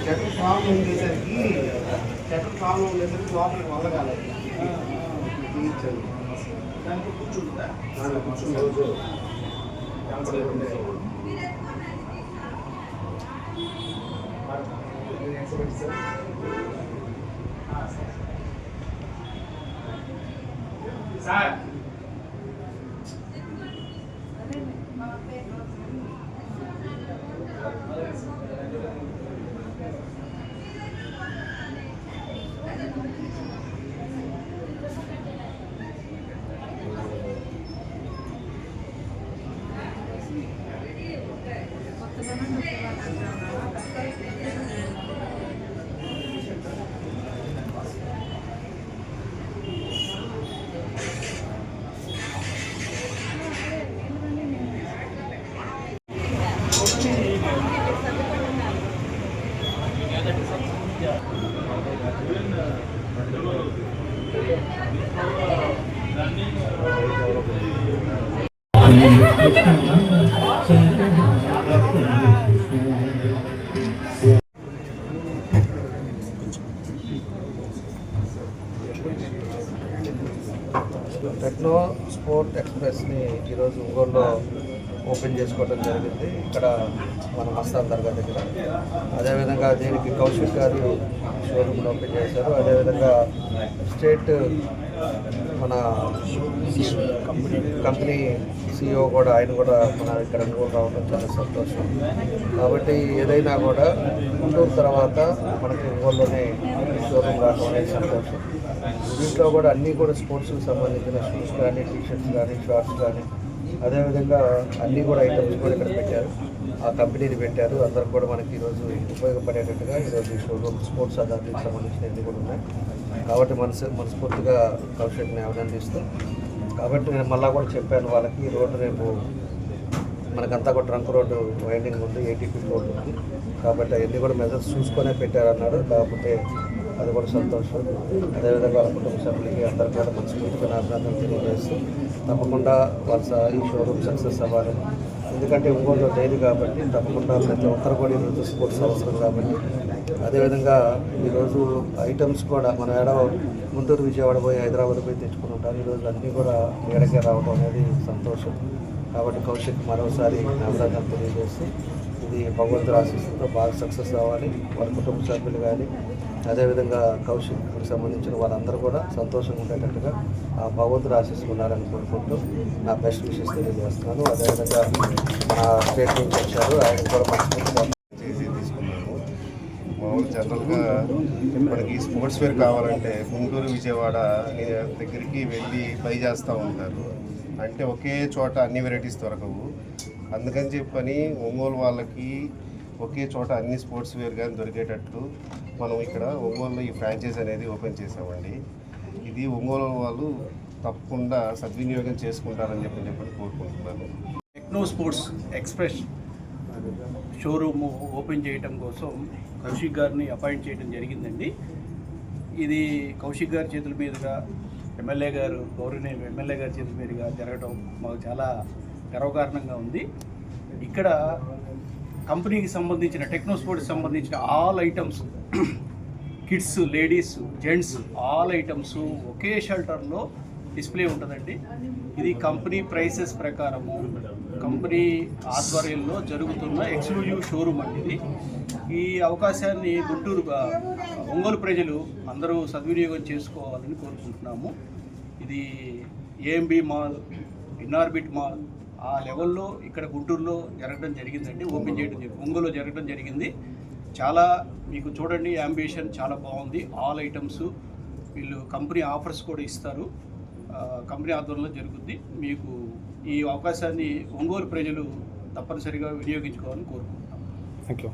చెట్టు ఫామ్ ఉండేసరికి లోపలికి వదలగాలి. తీర్చండి దానికి కూర్చుంటుందా? కూర్చుంది రోజు సార్ టెక్నో స్పోర్ట్ ఎక్స్ప్రెస్ని ఈరోజు ఒంగోలులో ఓపెన్ చేసుకోవడం జరిగింది. ఇక్కడ మన మస్తాన్ దర్గా దగ్గర. అదేవిధంగా దీనికి కౌశిక్ గారు షోరూమ్ని ఓపెన్ చేశారు. అదేవిధంగా స్టేట్ మన కంపెనీ CEO కూడా ఆయన కూడా మన ఇక్కడ ఒంగోలు రావడం చాలా సంతోషం. కాబట్టి ఏదైనా కూడా గుంటూరు తర్వాత మనకి ఒంగోలులోనే షోరూమ్ రావడం అనేది సంతోషం. దీంట్లో కూడా అన్నీ కూడా స్పోర్ట్స్కి సంబంధించిన షూస్ కానీ, టీషర్ట్స్ కానీ, షార్ట్స్ కానీ, అదేవిధంగా అన్నీ కూడా ఐటమ్స్ కూడా ఇక్కడ పెట్టారు. ఆ కంపెనీని పెట్టారు. అందరికి కూడా మనకి ఈరోజు ఉపయోగపడేటట్టుగా ఈరోజు ఈ షోరూమ్ స్పోర్ట్స్ అథారిటీకి సంబంధించినవి కూడా ఉన్నాయి. కాబట్టి మనస్ఫూర్తిగా కౌశిక్ని అభినందిస్తూ, కాబట్టి నేను మళ్ళీ కూడా చెప్పాను వాళ్ళకి, ఈ రోడ్డు రేపు మనకంతా కూడా ట్రంక్ రోడ్డు వైండింగ్ ఉంది, 80 ఫీట్ రోడ్డు ఉంది. కాబట్టి అవన్నీ కూడా మెజర్స్ చూసుకొనే పెట్టారన్నారు. కాకపోతే అది కూడా సంతోషం. అదేవిధంగా వాళ్ళ కుటుంబ సభ్యులకి అందరికీ కూడా మనస్ఫూర్తిగా అభినందనలు తెలియజేస్తూ, తప్పకుండా వాళ్ళ ఈ షోరూమ్ సక్సెస్ అవ్వాలి. ఎందుకంటే ఒంగోలులో లేదు కాబట్టి తప్పకుండా ప్రతి ఒక్కరు కూడా ఈరోజు స్పోర్ట్స్ అవసరం కాబట్టి. అదేవిధంగా ఈరోజు ఐటమ్స్ కూడా మన గుంటూరు, విజయవాడ పోయి హైదరాబాద్ పోయి తెచ్చుకుని ఉంటారు. ఈరోజు అన్నీ కూడా ఏడకే రావడం అనేది సంతోషం. కాబట్టి కౌశిక్ మరోసారి అభినందనలు తెలియజేస్తూ, ఇది భగవంతుడు ఆశీస్సుతో బాగా సక్సెస్ అవ్వాలి. వాళ్ళ కుటుంబ సభ్యులు కానీ, అదేవిధంగా కౌశిక్కి సంబంధించిన వాళ్ళందరూ కూడా సంతోషంగా ఉండేటట్టుగా ఆ భగవంతుడు ఆశీస్సులు ఉండాలని కోరుకుంటూ నా బెస్ట్ విషెస్ తెలియజేస్తున్నాను. అదేవిధంగా మన స్టేట్ నుంచి వచ్చారు, ఆయన కూడా మనస్ఫూర్తిగా తీసుకున్నాను. మామూలు జనరల్గా మనకి స్పోర్ట్స్ వేర్ కావాలంటే గుంటూరు, విజయవాడ దగ్గరికి వెళ్ళి బై చేస్తూ ఉంటారు. అంటే ఒకే చోట అన్ని వెరైటీస్ దొరకవు. అందుకని చెప్పని ఒంగోలు వాళ్ళకి ఒకే చోట అన్ని స్పోర్ట్స్ వేర్ కానీ దొరికేటట్టు మనం ఇక్కడ ఒంగోలులో ఈ ఫ్రాంచైజ్ అనేది ఓపెన్ చేసామండి. ఇది ఒంగోలు వాళ్ళు తప్పకుండా సద్వినియోగం చేసుకుంటారని చెప్పి కోరుకుంటున్నాను. Techno sports express showroom open చేయడం కోసం కౌశిక్ గారిని అపాయింట్ చేయడం జరిగిందండి. ఇది కౌశిక్ గారి చేతుల మీదుగా గౌరవనీయ ఎమ్మెల్యే గారి చేతుల మీదుగా జరగడం మాకు చాలా గర్వకారణంగా ఉంది. ఇక్కడ కంపెనీకి సంబంధించిన టెక్నో స్పోర్ట్స్కి సంబంధించిన all items, kids, ladies, gents all items ఒకే షెల్టర్లో డిస్ప్లే ఉంటుందండి. ఇది కంపెనీ ప్రైసెస్ ప్రకారము కంపెనీ ఆధ్వర్యంలో జరుగుతున్న ఎక్స్క్లూజివ్ షోరూమ్ అండి ఇది. ఈ అవకాశాన్ని ఒంగోలు ప్రజలు అందరూ సద్వినియోగం చేసుకోవాలని కోరుకుంటున్నాము. ఇది AMB మాల్, ఇన్నార్బిట్ మాల్ ఆ లెవెల్లో ఇక్కడ గుంటూరులో జరగడం జరిగిందండి. ఓపెన్ చేయడం ఒంగోలులో జరగడం జరిగింది. చాలా మీకు చూడండి, యాంబిషన్ చాలా బాగుంది. ఆల్ ఐటమ్స్ వీళ్ళు కంపెనీ ఆఫర్స్ కూడా ఇస్తారు. కంపెనీ ఆధ్వర్యంలో జరుగుద్ది. మీకు ఈ అవకాశాన్ని ఒంగోలు ప్రజలు తప్పనిసరిగా వినియోగించుకోవాలని కోరుకుంటున్నాం. Thank you.